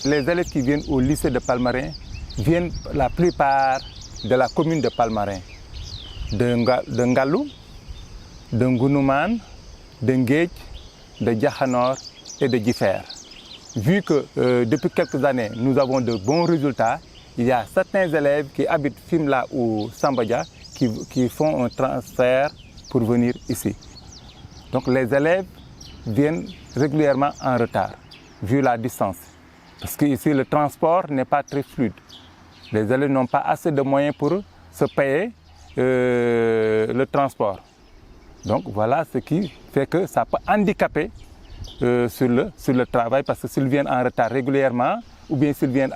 Les élèves qui viennent au lycée de Palmarin viennent la plupart de la commune de Palmarin, de Ngalou, de Ngounouman, de Nguedj, de Diakhanor et de Djifer. Vu que depuis quelques années, nous avons de bons résultats, il y a certains élèves qui habitent Fimela ou Sambadia qui font un transfert pour venir ici. Donc les élèves viennent régulièrement en retard, vu la distance. Parce qu'ici, le transport n'est pas très fluide. Les élèves n'ont pas assez de moyens pour se payer le transport. Donc voilà ce qui fait que ça peut handicaper sur le travail, parce que s'ils viennent en retard régulièrement, ou bien s'ils viennent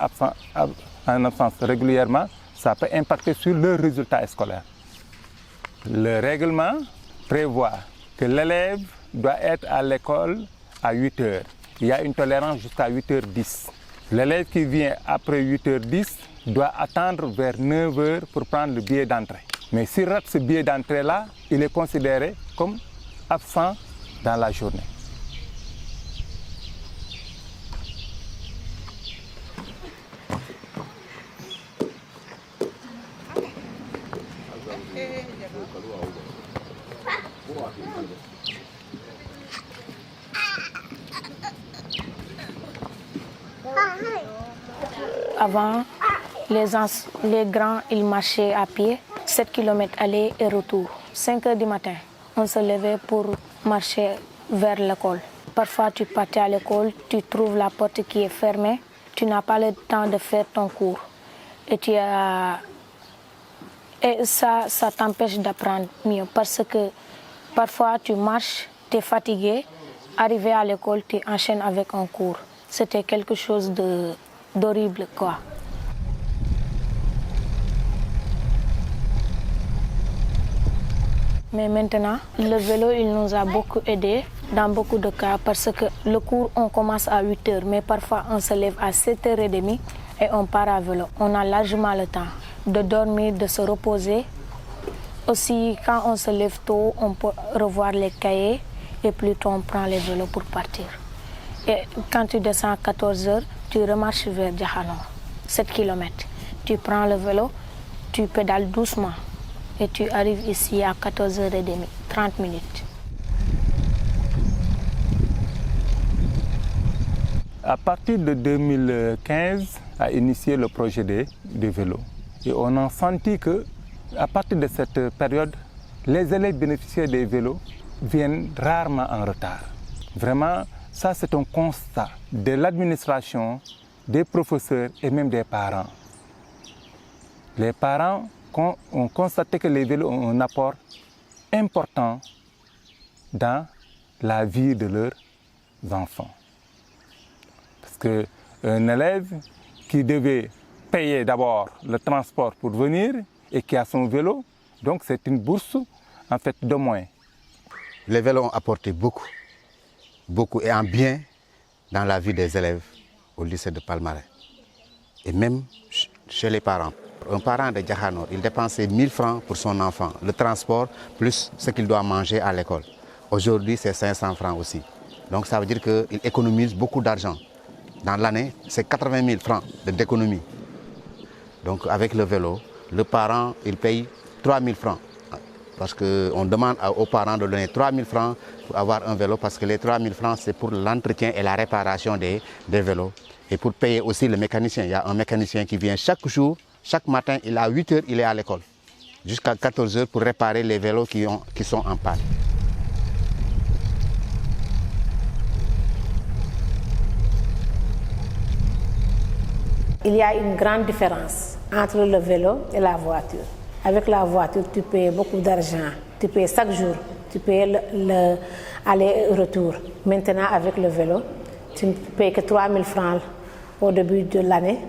en absence régulièrement, ça peut impacter sur leurs résultats scolaires. Le règlement prévoit que l'élève doit être à l'école à 8 heures. Il y a une tolérance jusqu'à 8h10. L'élève qui vient après 8h10 doit attendre vers 9h pour prendre le billet d'entrée. Mais s'il rate ce billet d'entrée-là, il est considéré comme absent dans la journée. Avant, les grands, ils marchaient à pied, 7 km aller et retour. 5 h du matin, on se levait pour marcher vers l'école. Parfois, tu partais à l'école, tu trouves la porte qui est fermée, tu n'as pas le temps de faire ton cours. Et ça t'empêche d'apprendre mieux parce que parfois, tu marches, tu es fatigué, arrivé à l'école, tu enchaînes avec un cours. C'était quelque chose d'horrible, quoi. Mais maintenant, le vélo, il nous a beaucoup aidés dans beaucoup de cas parce que le cours, on commence à 8 h, mais parfois on se lève à 7 h30 et on part à vélo. On a largement le temps de dormir, de se reposer. Aussi, quand on se lève tôt, on peut revoir les cahiers et plus tôt on prend les vélos pour partir. Et quand tu descends à 14 h, tu remarches vers Diakhanor, 7 km. Tu prends le vélo, tu pédales doucement et tu arrives ici à 14 h 30, 30 minutes. À partir de 2015, a initié le projet des vélos. Et on a senti qu'à partir de cette période, les élèves bénéficiaires des vélos viennent rarement en retard. Vraiment, ça c'est un constat de l'administration, des professeurs et même des parents. Les parents ont constaté que les vélos ont un apport important dans la vie de leurs enfants. Parce qu'un élève qui devait payer d'abord le transport pour venir et qui a son vélo, donc c'est une bourse en fait de moins. Les vélos ont apporté beaucoup et en bien dans la vie des élèves au lycée de Palmarin et même chez les parents. Un parent de Diakhanor, il dépensait 1000 francs pour son enfant, le transport plus ce qu'il doit manger à l'école. Aujourd'hui, c'est 500 francs aussi. Donc ça veut dire qu'il économise beaucoup d'argent. Dans l'année, c'est 80 000 francs d'économie. Donc avec le vélo, le parent, il paye 3 000 francs. Parce qu'on demande aux parents de donner 3 000 francs pour avoir un vélo, parce que les 3 000 francs, c'est pour l'entretien et la réparation des vélos. Et pour payer aussi le mécanicien. Il y a un mécanicien qui vient chaque jour, chaque matin, il est à 8 h, il est à l'école. Jusqu'à 14 h pour réparer les vélos qui sont en panne. Il y a une grande différence entre le vélo et la voiture. Avec la voiture, tu payes beaucoup d'argent. Tu payes chaque jour. Tu payes l'aller et retour. Maintenant, avec le vélo, tu ne payes que 3 000 francs au début de l'année.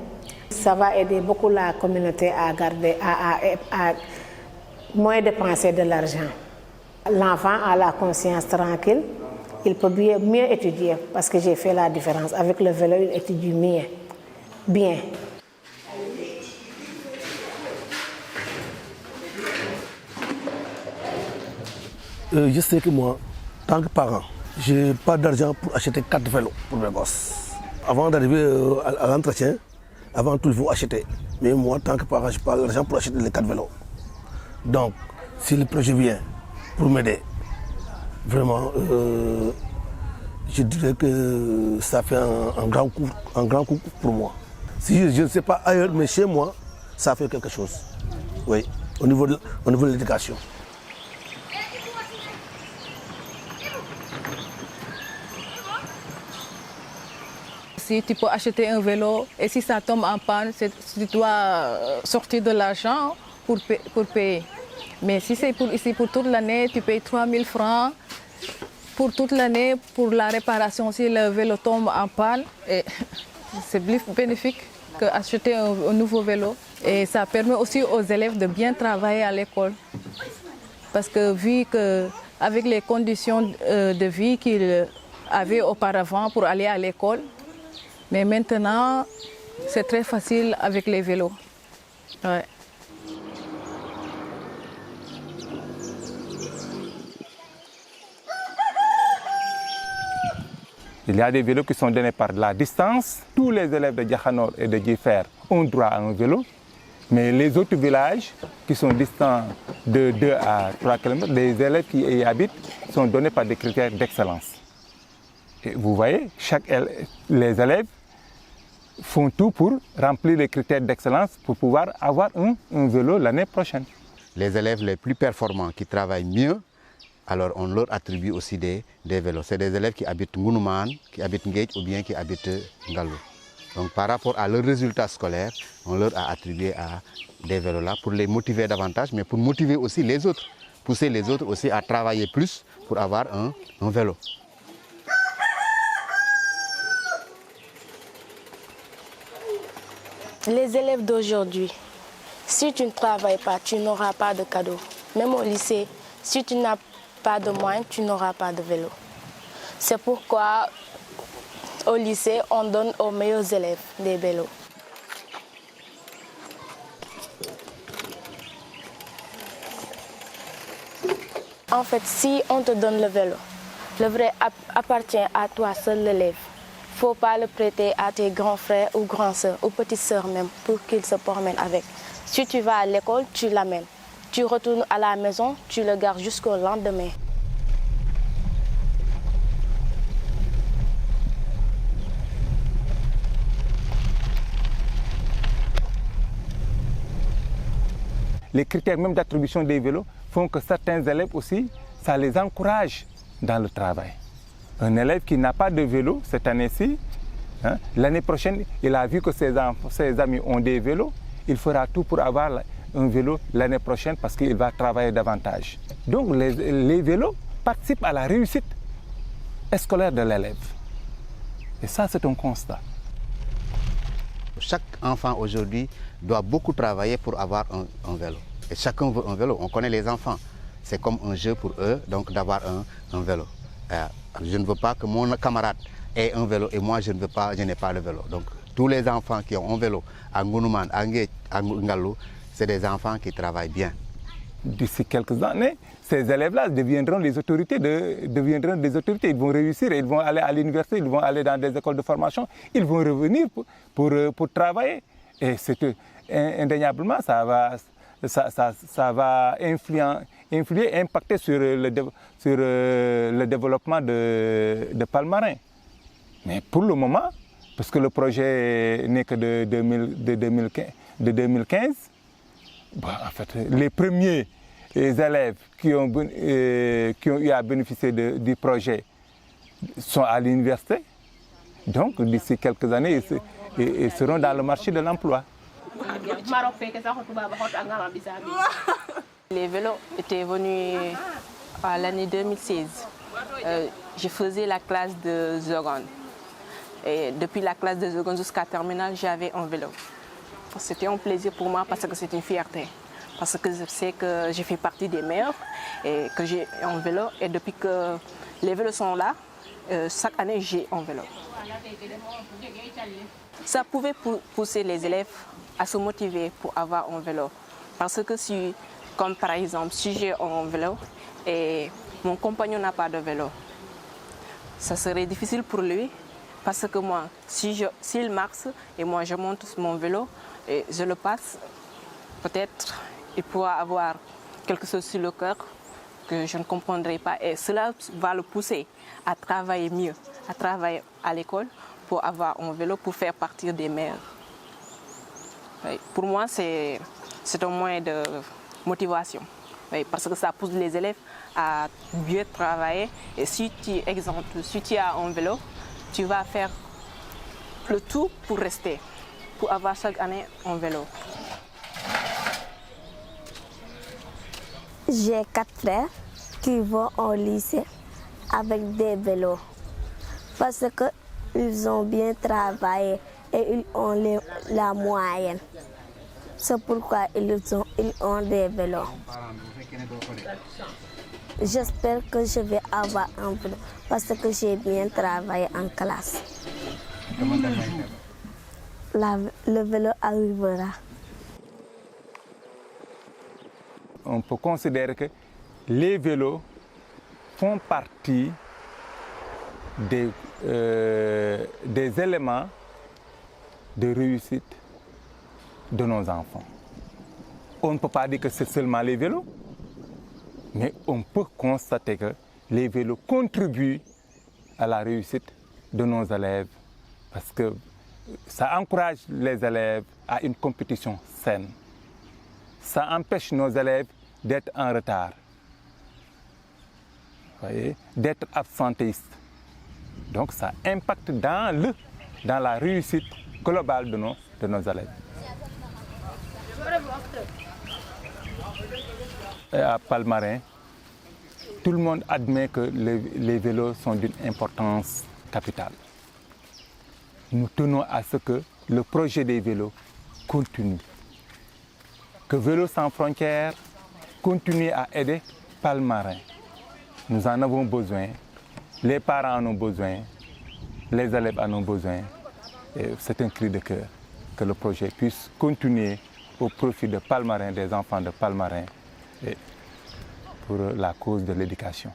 Ça va aider beaucoup la communauté à garder, à moins dépenser de l'argent. L'enfant a la conscience tranquille. Il peut mieux étudier parce que j'ai fait la différence. Avec le vélo, il étudie mieux. Bien. Je sais que moi, en tant que parent, je n'ai pas d'argent pour acheter 4 vélos pour mes gosses. avant d'arriver à l'entretien, avant tout, il faut acheter. Mais moi, tant que parent, je n'ai pas l'argent pour acheter les 4 vélos. Donc, si le projet vient pour m'aider, vraiment, je dirais que ça fait un grand coup pour moi. Si je ne sais pas ailleurs, mais chez moi, ça fait quelque chose. Oui, au niveau de l'éducation. Si tu peux acheter un vélo et si ça tombe en panne, tu dois sortir de l'argent pour payer. Mais si c'est pour toute l'année, tu payes 3 000 francs pour toute l'année pour la réparation. Si le vélo tombe en panne, c'est plus bénéfique qu'acheter un nouveau vélo. Et ça permet aussi aux élèves de bien travailler à l'école. Parce que vu qu'avec les conditions de vie qu'ils avaient auparavant pour aller à l'école, mais maintenant, c'est très facile avec les vélos. Ouais. Il y a des vélos qui sont donnés par la distance. Tous les élèves de Diakhanor et de Djifer ont droit à un vélo. Mais les autres villages qui sont distants de 2 à 3 km, les élèves qui y habitent sont donnés par des critères d'excellence. Et vous voyez, les élèves font tout pour remplir les critères d'excellence pour pouvoir avoir un vélo l'année prochaine. Les élèves les plus performants qui travaillent mieux, alors on leur attribue aussi des vélos. C'est des élèves qui habitent Ngounouman, qui habitent Nguedj ou bien qui habitent Ngallou. Donc par rapport à leurs résultats scolaires, on leur a attribué des vélos là pour les motiver davantage, mais pour motiver aussi les autres, pousser les autres aussi à travailler plus pour avoir un vélo. Les élèves d'aujourd'hui, si tu ne travailles pas, tu n'auras pas de cadeau. Même au lycée, si tu n'as pas de moyens, tu n'auras pas de vélo. C'est pourquoi au lycée, on donne aux meilleurs élèves des vélos. En fait, si on te donne le vélo appartient à toi seul l'élève. Il ne faut pas le prêter à tes grands frères ou grandes sœurs ou petites sœurs même pour qu'ils se promènent avec. Si tu vas à l'école, tu l'amènes. Tu retournes à la maison, tu le gardes jusqu'au lendemain. Les critères même d'attribution des vélos font que certains élèves aussi, ça les encourage dans le travail. Un élève qui n'a pas de vélo cette année-ci, l'année prochaine, il a vu que ses amis ont des vélos, il fera tout pour avoir un vélo l'année prochaine parce qu'il va travailler davantage. Donc les vélos participent à la réussite scolaire de l'élève. Et ça, c'est un constat. Chaque enfant aujourd'hui doit beaucoup travailler pour avoir un vélo. Et chacun veut un vélo. On connaît les enfants. C'est comme un jeu pour eux, donc d'avoir un vélo. Je ne veux pas que mon camarade ait un vélo et moi je n'ai pas de vélo. Donc tous les enfants qui ont un vélo à Ngounouman, à Nguedj, à Ngallou, c'est des enfants qui travaillent bien. D'ici quelques années, ces élèves-là deviendront des autorités. Ils vont réussir, ils vont aller à l'université, ils vont aller dans des écoles de formation, ils vont revenir pour travailler. Et indéniablement, ça va influer, impacter sur le développement de Palmarin. Mais pour le moment, parce que le projet n'est que de 2015, en fait, les premiers élèves qui ont eu à bénéficier du projet sont à l'université. Donc, d'ici quelques années, ils seront dans le marché de l'emploi. Les vélos étaient venus à l'année 2016. Je faisais la classe de seconde. Et depuis la classe de seconde jusqu'à terminale, j'avais un vélo. C'était un plaisir pour moi parce que c'est une fierté. Parce que je sais que j'ai fait partie des meilleurs et que j'ai un vélo. Et depuis que les vélos sont là, chaque année j'ai un vélo. Ça pouvait pousser les élèves à se motiver pour avoir un vélo. Parce que comme par exemple, si j'ai un vélo et mon compagnon n'a pas de vélo, ça serait difficile pour lui Parce que moi, s'il marche et moi je monte sur mon vélo et je le passe, peut-être il pourra avoir quelque chose sur le cœur que je ne comprendrai pas. Et cela va le pousser à travailler mieux, à travailler à l'école pour avoir un vélo, pour faire partie des meilleurs. Oui, pour moi, c'est un moyen de motivation. Oui, parce que ça pousse les élèves à mieux travailler. Et si tu as un vélo, tu vas faire le tout pour rester, pour avoir chaque année un vélo. J'ai 4 frères qui vont au lycée avec des vélos parce qu'ils ont bien travaillé et ils ont la moyenne. C'est pourquoi ils ont des vélos. J'espère que je vais avoir un vélo parce que j'ai bien travaillé en classe. Le vélo arrivera. On peut considérer que les vélos font partie des éléments de réussite de nos enfants. On ne peut pas dire que c'est seulement les vélos, mais on peut constater que les vélos contribuent à la réussite de nos élèves parce que ça encourage les élèves à une compétition saine. Ça empêche nos élèves d'être en retard, d'être absentéistes. Donc ça impacte dans la réussite globale de nos élèves. Et à Palmarin, tout le monde admet que les vélos sont d'une importance capitale. Nous tenons à ce que le projet des vélos continue. Que Vélos sans frontières continue à aider Palmarin. Nous en avons besoin, les parents en ont besoin, les élèves en ont besoin. C'est un cri de cœur que le projet puisse continuer au profit de Palmarin, des enfants de Palmarin, et pour la cause de l'éducation.